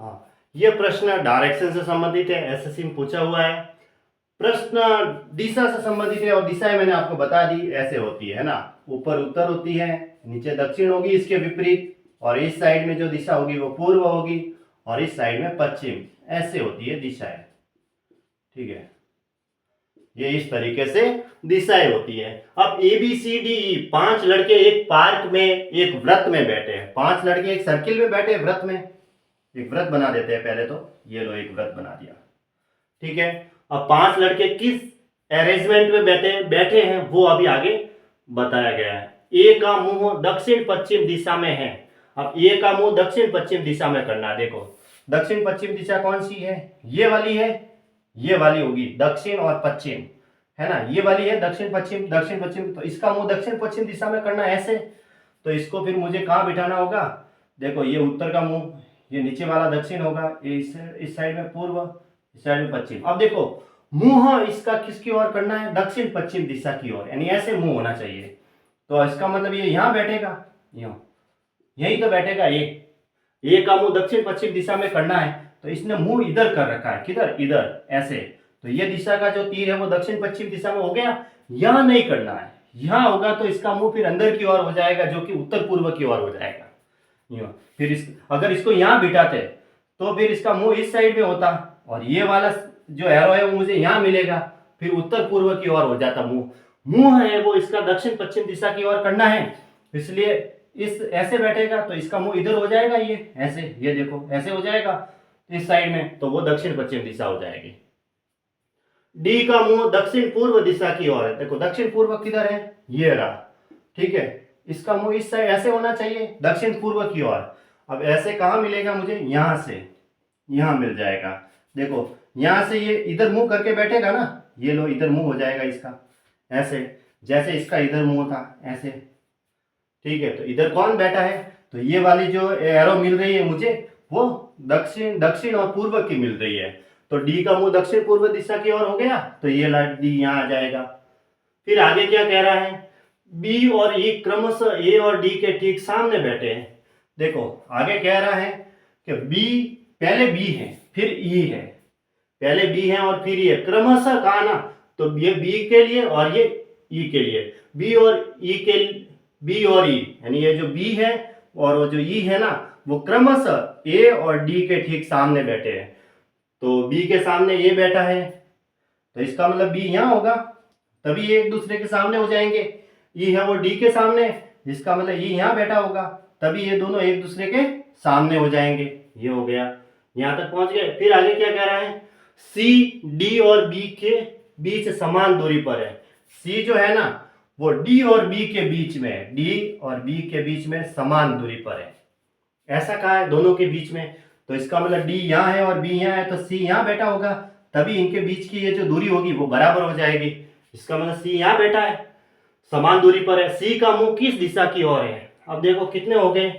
हाँ, ये प्रश्न डायरेक्शन से संबंधित है, एसएससी में पूछा हुआ है। प्रश्न दिशा से संबंधित है और दिशाएं मैंने आपको बता दी ऐसे होती है ना, ऊपर उत्तर होती है, नीचे दक्षिण होगी इसके विपरीत, और इस साइड में जो दिशा होगी वो पूर्व होगी और इस साइड में पश्चिम, ऐसे होती है दिशाएं। ठीक है, ये इस तरीके से दिशाएं होती है। अब A B C D E, 5 लड़के एक पार्क में एक वृत्त में बैठे हैं। 5 लड़के एक सर्किल में बैठे हैं, वृत्त में। एक वृत्त बना देते हैं पहले तो, ये लो एक वृत्त बना दिया। ठीक है, अब 5 लड़के किस अरेंजमेंट में बैठे हैं वो अभी आगे बताया गया है। ए का मुंह दक्षिण पश्चिम दिशा में है। अब ए का मुंह दक्षिण पश्चिम दिशा में करना है। देखो दक्षिण पश्चिम दिशा कौन सी है, ये वाली है, ये वाली होगी दक्षिण और पश्चिम, है ना। ये वाली है दक्षिण पश्चिम, तो इसका मुंह दक्षिण पश्चिम दिशा में करना है ऐसे। तो इसको फिर मुझे कहाँ बिठाना होगा, देखो ये उत्तर का मुंह, ये नीचे वाला दक्षिण होगा, ये इस साइड में पूर्व, इस साइड में पश्चिम। अब देखो मुंह इसका किसकी ओर करना है, दक्षिण पश्चिम दिशा की ओर, यानी ऐसे मुंह होना चाहिए। तो इसका मतलब ये यहाँ बैठेगा, यही तो बैठेगा। ये का मुंह दक्षिण पश्चिम दिशा में करना है, तो इसने मुंह इधर कर रखा है, किधर, इधर ऐसे। तो ये दिशा का जो तीर है वो दक्षिण पश्चिम दिशा में हो गया। यहाँ नहीं करना है, यहाँ होगा तो इसका मुंह फिर अंदर की ओर हो जाएगा, जो कि उत्तर पूर्व की ओर हो जाएगा। फिर अगर इसको यहाँ बिठाते तो फिर इसका मुंह इस साइड में होता, और ये वाला जो एरो है वो मुझे यहाँ मिलेगा, फिर उत्तर पूर्व की ओर हो जाता। मुंह है वो इसका दक्षिण पश्चिम दिशा की ओर करना है, इसलिए इस ऐसे बैठेगा तो इसका मुंह इधर हो जाएगा, ये ऐसे, ये देखो ऐसे हो जाएगा इस साइड में, तो वो दक्षिण पश्चिम दिशा हो जाएगी। डी का मुंह दक्षिण पूर्व दिशा की ओर है। देखो दक्षिण पूर्व किधर है, ये रहा। ठीक है, इसका मुंह इस साइड ऐसे होना चाहिए, दक्षिण पूर्व की ओर। अब ऐसे कहाँ मिलेगा मुझे, यहां से, यहां मिल जाएगा। देखो यहां से ये इधर मुंह करके बैठेगा ना, ये लो इधर मुंह हो जाएगा इसका, ऐसे जैसे इसका इधर मुंह था ऐसे। ठीक है, तो इधर कौन बैठा है, तो ये वाली जो एरो मिल रही है मुझे वो दक्षिण और पूर्व की मिल रही है। तो डी का मुंह दक्षिण पूर्व दिशा की ओर हो गया, तो ये लाइट डी यहाँ आ जाएगा। फिर आगे क्या कह रहा है, बी और ई क्रमशः ए और डी के ठीक सामने बैठे हैं। देखो आगे कह रहा है कि बी, पहले बी है फिर ई है, पहले बी है और फिर ई है, क्रमशः कहा ना, तो ये बी के लिए और ये ई के लिए, बी और ई के, बी और ई, यानी ये जो बी है और वो जो ई है ना, वो क्रमशः ए और डी के ठीक सामने बैठे हैं। तो बी के सामने ये बैठा है, तो इसका मतलब बी यहाँ होगा, तभी ये एक दूसरे के सामने हो जाएंगे। ई है वो डी के सामने, इसका मतलब ई यहाँ बैठा होगा, तभी ये दोनों एक दूसरे के सामने हो जाएंगे। ये हो गया, यहाँ तक पहुंच गए। फिर आगे क्या कह रहा है, सी डी और बी के बीच समान दूरी पर है। सी जो है ना वो डी और बी के बीच में है, डी और बी के बीच में समान दूरी पर है, ऐसा कहा है दोनों के बीच में। तो इसका मतलब डी यहाँ है और बी यहाँ है, तो सी यहाँ बैठा होगा, तभी इनके बीच की ये जो दूरी होगी वो बराबर हो जाएगी। इसका मतलब सी यहाँ बैठा है, समान दूरी पर है। सी का मुंह किस दिशा की ओर है, अब देखो कितने हो गए,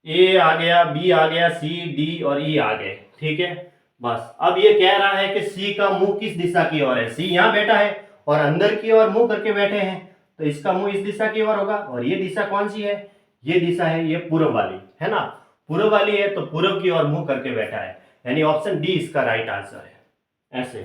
ए आ गया, बी आ गया, सी डी और ई आ गए। ठीक है, बस अब ये कह रहा है कि सी का मुंह किस दिशा की ओर है। सी यहाँ बैठा है और अंदर की ओर मुंह करके बैठे हैं, तो इसका मुंह इस दिशा की ओर होगा। और ये दिशा कौन सी है, ये दिशा है ये पूर्व वाली, है ना, पूर्व वाली है, तो पूर्व की ओर मुंह करके बैठा है, यानी ऑप्शन डी इसका राइट आंसर है। ऐसे